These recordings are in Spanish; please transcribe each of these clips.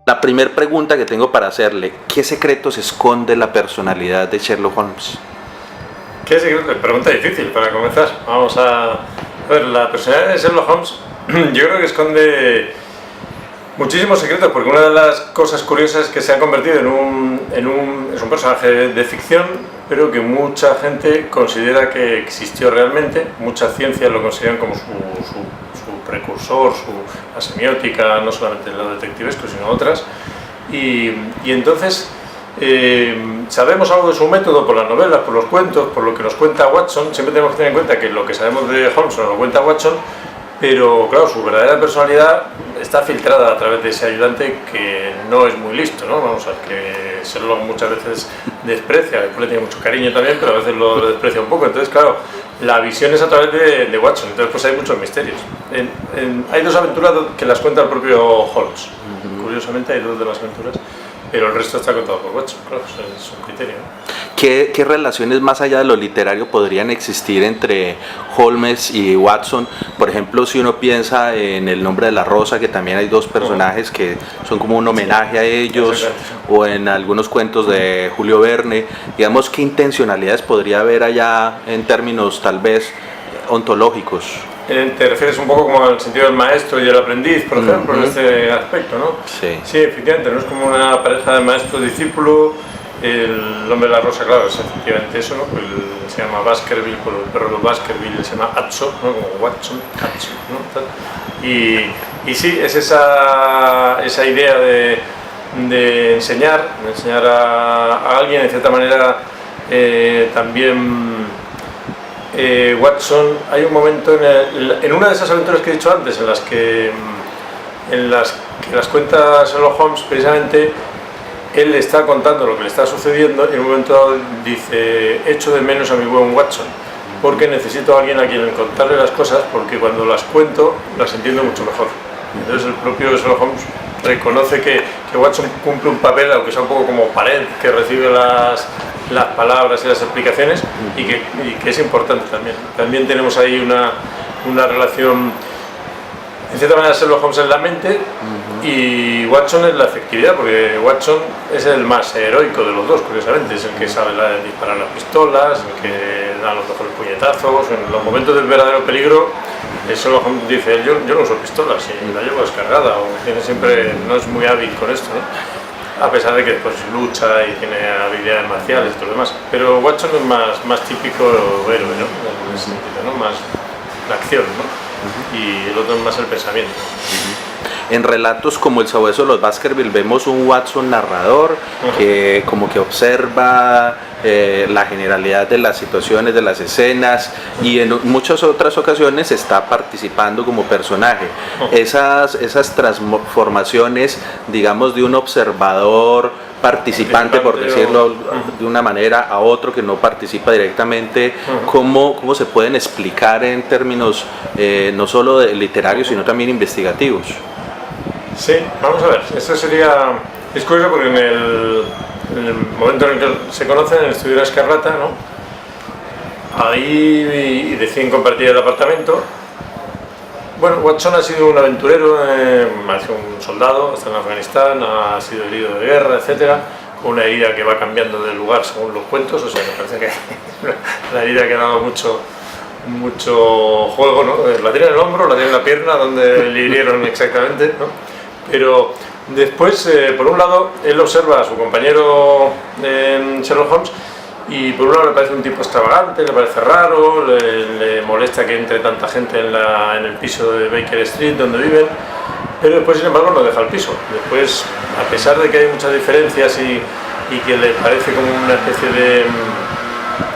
La primera pregunta que tengo para hacerle, ¿qué secretos esconde la personalidad de Sherlock Holmes? ¿Qué secreto? Pregunta difícil para comenzar. Vamos a ver, la personalidad de Sherlock Holmes yo creo que esconde muchísimos secretos, porque una de las cosas curiosas es que se ha convertido es un personaje de ficción, pero que mucha gente considera que existió realmente. Muchas ciencias lo consideran como su precursor, la semiótica, no solamente en lo detectivesco, sino otras. Y entonces sabemos algo de su método por las novelas, por los cuentos, por lo que nos cuenta Watson. Siempre tenemos que tener en cuenta que lo que sabemos de Holmes nos lo cuenta Watson, pero claro, su verdadera personalidad está filtrada a través de ese ayudante que no es muy listo, ¿no? Vamos a ver, que Sherlock muchas veces desprecia, después le tiene mucho cariño también, pero a veces lo desprecia un poco. Entonces, claro, la visión es a través de Watson, entonces pues hay muchos misterios. Hay dos aventuras que las cuenta el propio Holmes. Curiosamente hay dos de las aventuras, pero el resto está contado por Watson, claro, es su criterio, ¿no? ¿Qué relaciones más allá de lo literario podrían existir entre Holmes y Watson? Por ejemplo, si uno piensa en El nombre de la rosa, que también hay dos personajes que son como un homenaje a ellos, o en algunos cuentos de Julio Verne, digamos, ¿qué intencionalidades podría haber allá en términos tal vez ontológicos? Te refieres un poco como al sentido del maestro y el aprendiz, por ejemplo, en este aspecto, ¿no? Sí. Sí, efectivamente, no es como una pareja de maestro-discípulo. El hombre de la rosa, claro, es efectivamente eso, ¿no? Se llama Baskerville, por el perro de Baskerville se llama Atso, ¿no? Como Watson, Atso, ¿no? Y sí, es esa idea de enseñar a alguien, en cierta manera. También Watson, hay un momento en una de esas aventuras que he dicho antes, en las que las cuenta Sherlock Holmes, precisamente él le está contando lo que le está sucediendo y en un momento dado dice: echo de menos a mi buen Watson, porque necesito a alguien a quien contarle las cosas, porque cuando las cuento las entiendo mucho mejor. Entonces el propio Sherlock Holmes reconoce que Watson cumple un papel, aunque sea un poco como pared, que recibe las palabras y las explicaciones, y que es importante también. También tenemos ahí una relación, en cierta manera. Sherlock Holmes es la mente y Watson es la efectividad, porque Watson es el más heroico de los dos, curiosamente. Es el que sabe disparar las pistolas, el que da los mejores puñetazos. En los momentos del verdadero peligro, Sherlock Holmes dice: yo no uso pistolas y la llevo descargada, o no es muy hábil con esto, ¿no? A pesar de que pues lucha y tiene habilidades marciales y todo lo demás. Pero Watson es más típico héroe, ¿no? En ese sentido, ¿no? Más la acción, ¿no? Y el otro es más el pensamiento. En relatos como El sabueso de los Baskerville vemos un Watson narrador que como que observa la generalidad de las situaciones, de las escenas, y en muchas otras ocasiones está participando como personaje. Esas transformaciones, digamos, de un observador participante, por decirlo de una manera, a otro que no participa directamente, ¿cómo se pueden explicar en términos no solo literarios, sino también investigativos? Sí, vamos a ver, eso sería... Es curioso porque en el momento en el que se conocen, en el estudio de la Escarlata, ¿no? Ahí deciden compartir el apartamento. Bueno, Watson ha sido un aventurero, ha sido un soldado, está en Afganistán, ha sido herido de guerra, etcétera, con una herida que va cambiando de lugar según los cuentos. O sea, me parece que la herida que ha dado mucho juego, ¿no? La tiene en el hombro, la tiene en la pierna, donde le hirieron exactamente, ¿no? Pero después, por un lado, él observa a su compañero Sherlock Holmes, y por un lado le parece un tipo extravagante, le parece raro, le molesta que entre tanta gente en el piso de Baker Street donde viven, pero después, sin embargo, no deja el piso. Después, a pesar de que hay muchas diferencias y que le parece como una especie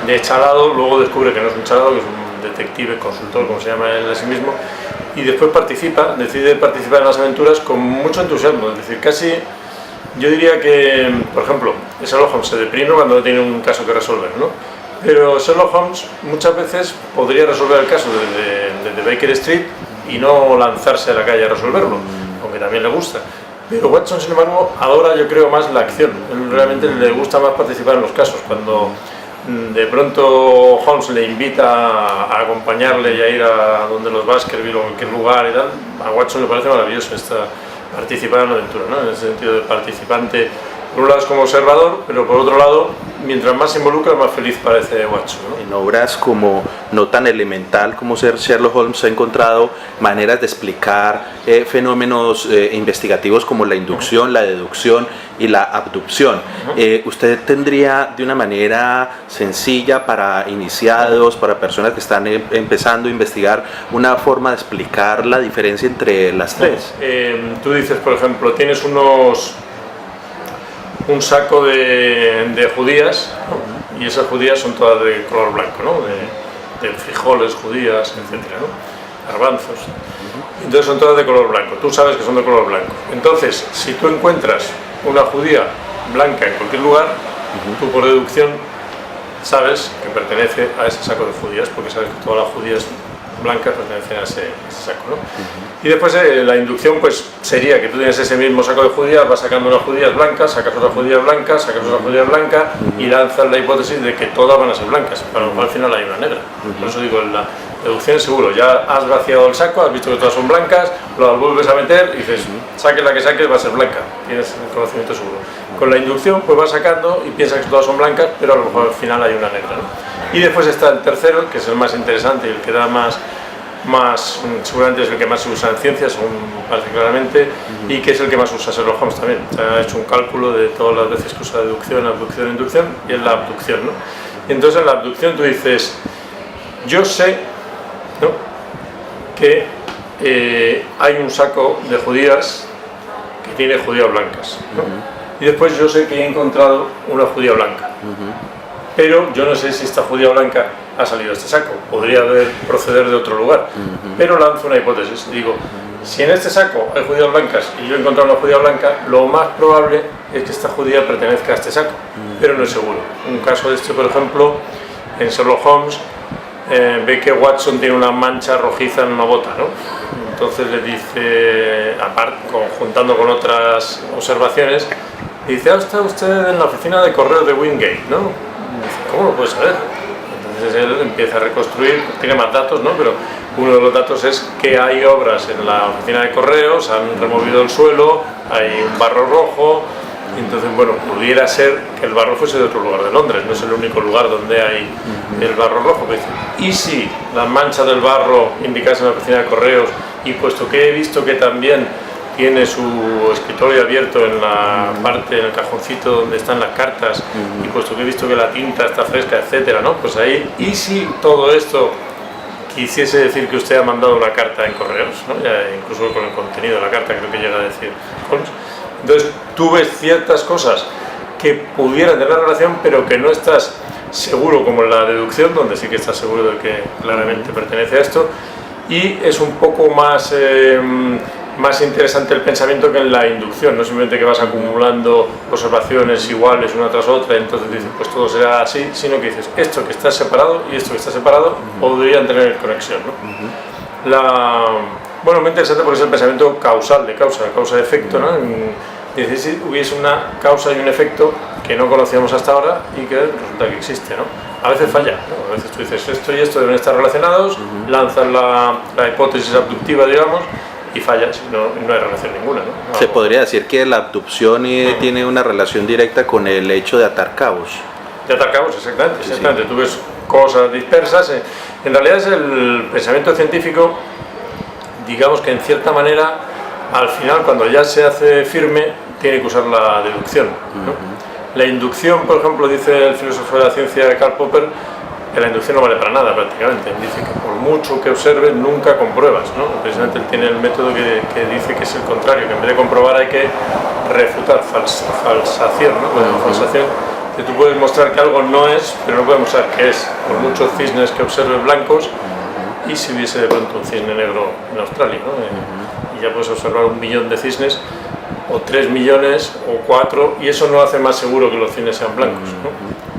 de chalado, luego descubre que no es un chalado, que es un detective, consultor, como se llama él a sí mismo, y después decide participar en las aventuras con mucho entusiasmo. Es decir, casi, yo diría que, por ejemplo, Sherlock Holmes se deprime cuando no tiene un caso que resolver, ¿no? Pero Sherlock Holmes muchas veces podría resolver el caso desde Baker Street y no lanzarse a la calle a resolverlo, aunque también le gusta. Pero Watson, sin embargo, adora, yo creo, más la acción. Él realmente le gusta más participar en los casos. Cuando de pronto Holmes le invita a acompañarle y a ir a donde los Baskerville o en cualquier lugar y tal, a Watson le parece maravilloso participar en la aventura, ¿no? En el sentido de participante, por un lado es como observador, pero por otro lado, mientras más se involucra, más feliz parece Watson, ¿no? En obras como no tan elemental como ser Sherlock Holmes ha encontrado maneras de explicar fenómenos investigativos como la inducción, la deducción y la abducción. ¿Usted tendría de una manera sencilla para iniciados, para personas que están empezando a investigar, una forma de explicar la diferencia entre las tres? Tú dices, por ejemplo, tienes un saco de judías, ¿no? Y esas judías son todas de color blanco, ¿no? De frijoles, judías, etcétera, ¿no? Garbanzos. Entonces son todas de color blanco. Tú sabes que son de color blanco. Entonces, si tú encuentras una judía blanca en cualquier lugar, tú por deducción sabes que pertenece a ese saco de judías, porque sabes que todas las judías blancas pertenecen a ese saco, ¿no? Y después la inducción pues sería que tú tienes ese mismo saco de judías, vas sacando unas judías blancas, sacas otra judía blanca, sacas otra judía blanca y lanzas la hipótesis de que todas van a ser blancas, para lo cual al final hay una negra. Por eso digo, la deducción es seguro, ya has vaciado el saco, has visto que todas son blancas, lo vuelves a meter y dices, saques la que saques va a ser blanca, tienes el conocimiento seguro. Con la inducción pues vas sacando y piensas que todas son blancas, pero a lo mejor al final hay una negra, ¿no? Y después está el tercero, que es el más interesante y el que da más seguramente es el que más se usa en ciencias, según parece claramente, y que es el que más usa Sherlock Holmes también. Se ha hecho un cálculo de todas las veces que usa deducción, abducción, inducción, y es la abducción, ¿no? Y entonces en la abducción tú dices, yo sé, ¿no?, que hay un saco de judías que tiene judías blancas, ¿no? Y después yo sé que he encontrado una judía blanca, pero yo no sé si esta judía blanca ha salido de este saco, podría proceder de otro lugar, pero lanzo una hipótesis, digo, si en este saco hay judías blancas y yo he encontrado una judía blanca, lo más probable es que esta judía pertenezca a este saco, pero no es seguro. Un caso de este, por ejemplo, en Sherlock Holmes, ve que Watson tiene una mancha rojiza en una bota, ¿no? Entonces le dice, aparte, juntando con otras observaciones, dice, está usted en la oficina de correos de Wingate, ¿no? Y dice, ¿cómo lo puede saber? Entonces él empieza a reconstruir, tiene más datos, ¿no? Pero uno de los datos es que hay obras en la oficina de correos, han removido el suelo, hay un barro rojo, y entonces, bueno, pudiera ser que el barro fuese de otro lugar de Londres, no es el único lugar donde hay el barro rojo. Y si la mancha del barro indicase en la oficina de correos, y puesto que he visto que también tiene su escritorio abierto en la parte, en el cajoncito donde están las cartas, y puesto que he visto que la tinta está fresca, etcétera, ¿no? Pues ahí, y si todo esto quisiese decir que usted ha mandado una carta en correos, ¿no? Ya incluso con el contenido de la carta creo que llega a decir Holmes. Entonces tú ves ciertas cosas que pudieran tener relación, pero que no estás seguro, como en la deducción, donde sí que estás seguro de que claramente pertenece a esto, y es un poco más interesante el pensamiento que en la inducción, no simplemente que vas acumulando observaciones iguales una tras otra, entonces dices, pues todo será así, sino que dices, esto que está separado y esto que está separado podrían tener conexión, ¿no? Bueno, muy interesante porque es el pensamiento causal, de causa-efecto, ¿no? Dices, si hubiese una causa y un efecto que no conocíamos hasta ahora y que resulta que existe, ¿no? A veces falla, ¿no? A veces tú dices, esto y esto deben estar relacionados, lanzas la hipótesis abductiva, digamos, y fallas, no hay relación ninguna, ¿no? Se podría decir que la abducción tiene una relación directa con el hecho de atar cabos. De atar cabos, exactamente. Sí. Tú ves cosas dispersas. En realidad es el pensamiento científico, digamos que en cierta manera, al final, cuando ya se hace firme, tiene que usar la deducción, ¿no? La inducción, por ejemplo, dice el filósofo de la ciencia Karl Popper, que la inducción no vale para nada prácticamente. Dice que por mucho que observes, nunca compruebas, ¿no? Precisamente él tiene el método que dice que es el contrario, que en vez de comprobar hay que refutar, falsación, ¿no? Falsación, que tú puedes mostrar que algo no es, pero no puedes mostrar que es, por muchos cisnes que observes blancos, y si hubiese de pronto un cisne negro en Australia, ¿no? Y ya puedes observar 1 millón de cisnes, o 3 millones, o 4, y eso no hace más seguro que los cisnes sean blancos, ¿no?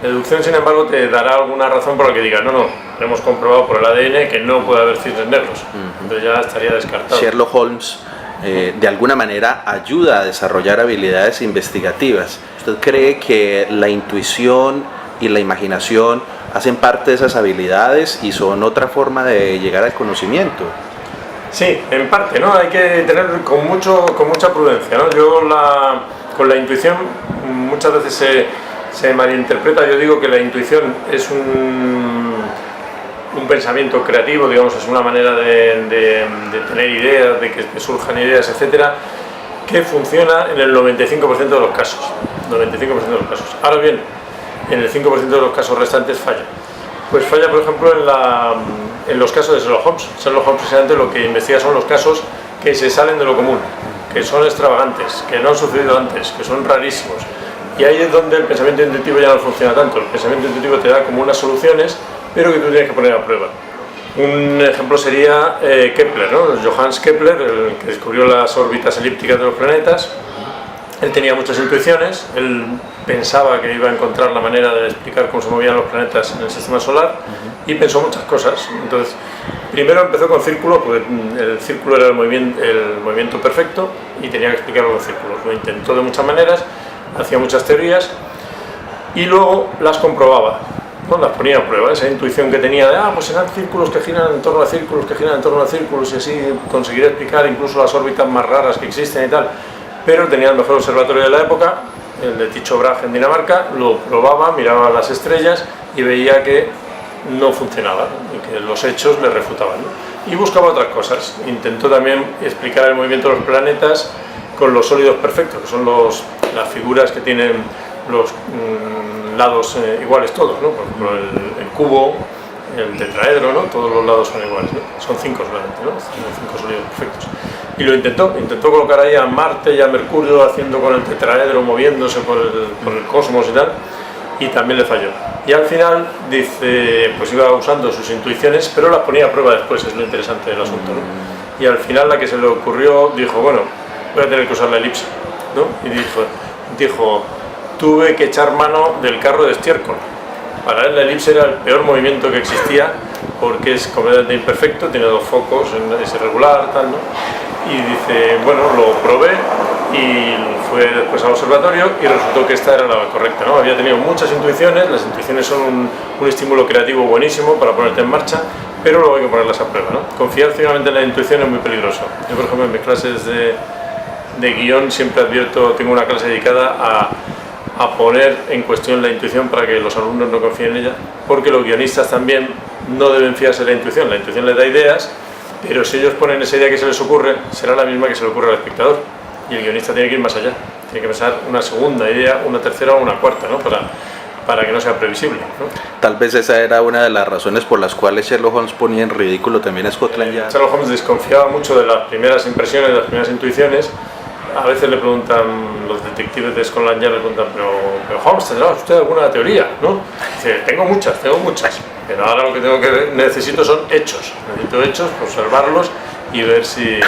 La deducción, sin embargo, te dará alguna razón por la que digas, no, hemos comprobado por el ADN que no puede haber cisnes negros, entonces ya estaría descartado. Sherlock Holmes de alguna manera ayuda a desarrollar habilidades investigativas. ¿Usted cree que la intuición y la imaginación hacen parte de esas habilidades y son otra forma de llegar al conocimiento? Sí, en parte, ¿no? Hay que tener con mucha prudencia, ¿no? Con la intuición muchas veces se malinterpreta. Yo digo que la intuición es un pensamiento creativo, digamos, es una manera de tener ideas, de que surjan ideas, etcétera, que funciona en el 95% de los casos. 95% de los casos. Ahora bien, en el 5% de los casos restantes falla. Pues falla, por ejemplo, en los casos de Sherlock Holmes. Sherlock Holmes precisamente lo que investiga son los casos que se salen de lo común, que son extravagantes, que no han sucedido antes, que son rarísimos. Y ahí es donde el pensamiento intuitivo ya no funciona tanto. El pensamiento intuitivo te da como unas soluciones, pero que tú tienes que poner a prueba. Un ejemplo sería Kepler, ¿no? Johannes Kepler, el que descubrió las órbitas elípticas de los planetas. Él tenía muchas intuiciones, él pensaba que iba a encontrar la manera de explicar cómo se movían los planetas en el sistema solar y pensó muchas cosas. Entonces, primero empezó con círculos, porque el círculo era el movimiento perfecto y tenía que explicarlo con círculos. Lo intentó de muchas maneras, hacía muchas teorías y luego las comprobaba, ¿no? Las ponía a prueba. Esa intuición que tenía de, pues serán círculos que giran en torno a círculos, que giran en torno a círculos y así conseguiré explicar incluso las órbitas más raras que existen y tal. Pero tenía el mejor observatorio de la época, el de Tycho Brahe en Dinamarca, lo probaba, miraba las estrellas y veía que no funcionaba, ¿no? Y que los hechos le refutaban, ¿no? Y buscaba otras cosas. Intentó también explicar el movimiento de los planetas con los sólidos perfectos, que son las figuras que tienen los lados iguales todos, ¿no? Por ejemplo, el cubo, el tetraedro, ¿no? Todos los lados son iguales, ¿no? Son 5 solamente, ¿no? 5 sólidos perfectos. Y lo intentó colocar ahí a Marte y a Mercurio haciendo con el tetraedro, moviéndose por el cosmos y tal, y también le falló. Y al final, dice, pues iba usando sus intuiciones, pero las ponía a prueba después, es lo interesante del asunto, ¿no? Y al final la que se le ocurrió, dijo, bueno, voy a tener que usar la elipse, ¿no? Y dijo, tuve que echar mano del carro de estiércol. Para él la elipse era el peor movimiento que existía, porque es completamente imperfecto, tiene 2 focos, es irregular, tal, ¿no? Y dice, bueno, lo probé y fue después al observatorio y resultó que esta era la correcta, ¿no? Había tenido muchas intuiciones, las intuiciones son un estímulo creativo buenísimo para ponerte en marcha, pero luego hay que ponerlas a prueba, ¿no? Confiar ciegamente en la intuición es muy peligroso. Yo, por ejemplo, en mis clases de guión siempre advierto, tengo una clase dedicada a poner en cuestión la intuición para que los alumnos no confíen en ella, porque los guionistas también no deben fiarse de la intuición les da ideas, pero si ellos ponen esa idea que se les ocurre, será la misma que se le ocurre al espectador, y el guionista tiene que ir más allá, tiene que pensar una segunda idea, una tercera o una cuarta, ¿no? Para que no sea previsible, ¿no? Tal vez esa era una de las razones por las cuales Sherlock Holmes ponía en ridículo también a Scotland Yard. Sherlock Holmes desconfiaba mucho de las primeras impresiones, de las primeras intuiciones. A veces le preguntan, los detectives de Scotland Yard le preguntan, pero Holmes, ¿tendrá usted alguna teoría? ¿No? Dice, tengo muchas, pero ahora lo que necesito son hechos. Necesito hechos, observarlos y ver si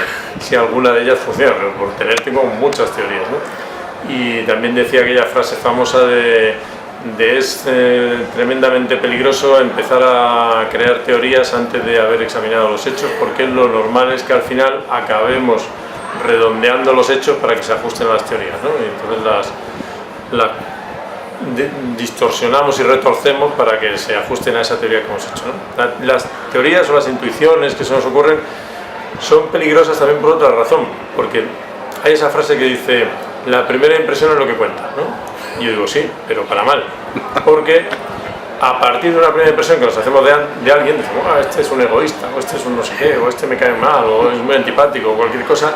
alguna de ellas funciona. Pero por tener tengo muchas teorías, ¿no? Y también decía aquella frase famosa de es tremendamente peligroso empezar a crear teorías antes de haber examinado los hechos, porque lo normal es que al final acabemos redondeando los hechos para que se ajusten a las teorías, ¿no? Y entonces las distorsionamos y retorcemos para que se ajusten a esa teoría que hemos hecho, ¿no? Las teorías o las intuiciones que se nos ocurren son peligrosas también por otra razón, porque hay esa frase que dice, la primera impresión es lo que cuenta, ¿no? Y yo digo, sí, pero para mal, porque a partir de una primera impresión que nos hacemos de alguien, decimos, este es un egoísta, o este es un no sé qué, o este me cae mal, o es muy antipático, o cualquier cosa.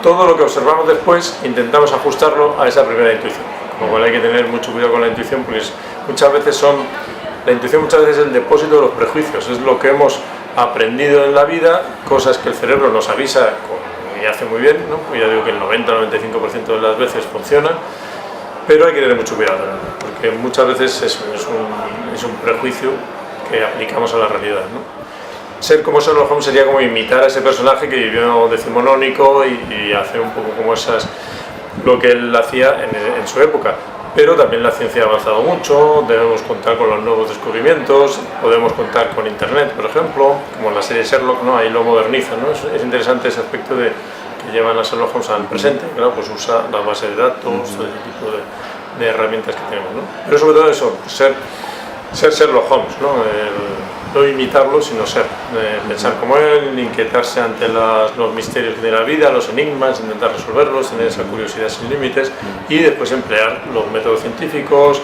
Todo lo que observamos después intentamos ajustarlo a esa primera intuición. Con lo cual hay que tener mucho cuidado con la intuición, porque la intuición muchas veces es el depósito de los prejuicios, es lo que hemos aprendido en la vida, cosas que el cerebro nos avisa y hace muy bien, ¿no? Pues ya digo que el 90-95% de las veces funciona, pero hay que tener mucho cuidado, ¿no? Porque muchas veces es un prejuicio que aplicamos a la realidad, ¿no? Ser como Sherlock Holmes sería como imitar a ese personaje que vivió decimonónico y hacer un poco como lo que él hacía en su época. Pero también la ciencia ha avanzado mucho, debemos contar con los nuevos descubrimientos, podemos contar con Internet, por ejemplo, como en la serie Sherlock, ¿no? Ahí lo modernizan, ¿no? Es interesante ese aspecto que llevan a Sherlock Holmes al presente, claro, pues usa las bases de datos, todo ese tipo de herramientas que tenemos, ¿no? Pero sobre todo eso, ser Sherlock Holmes, ¿no? No imitarlo, sino ser. pensar como él, inquietarse ante los misterios de la vida, los enigmas, intentar resolverlos, tener esa curiosidad sin límites y después emplear los métodos científicos,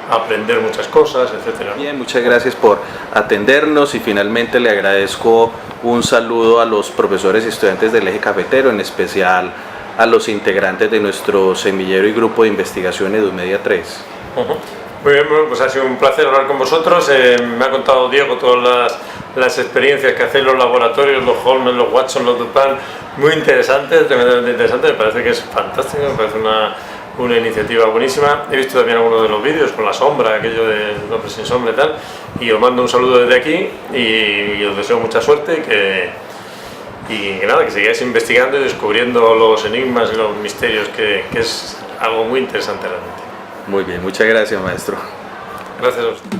aprender muchas cosas, etcétera. Bien, muchas gracias por atendernos y finalmente le agradezco un saludo a los profesores y estudiantes del Eje Cafetero, en especial a los integrantes de nuestro semillero y grupo de investigación EduMedia 3. Muy bien, bueno, pues ha sido un placer hablar con vosotros. Me ha contado Diego todas las experiencias que hacéis en los laboratorios, los Holmes, los Watson, los Dupin, muy interesante, tremendamente interesante, me parece que es fantástico, me parece una iniciativa buenísima. He visto también algunos de los vídeos con la sombra, aquello de hombres sin sombra y tal, y os mando un saludo desde aquí y os deseo mucha suerte y que nada, que sigáis investigando y descubriendo los enigmas y los misterios, que es algo muy interesante realmente. Muy bien, muchas gracias, maestro. Gracias a usted.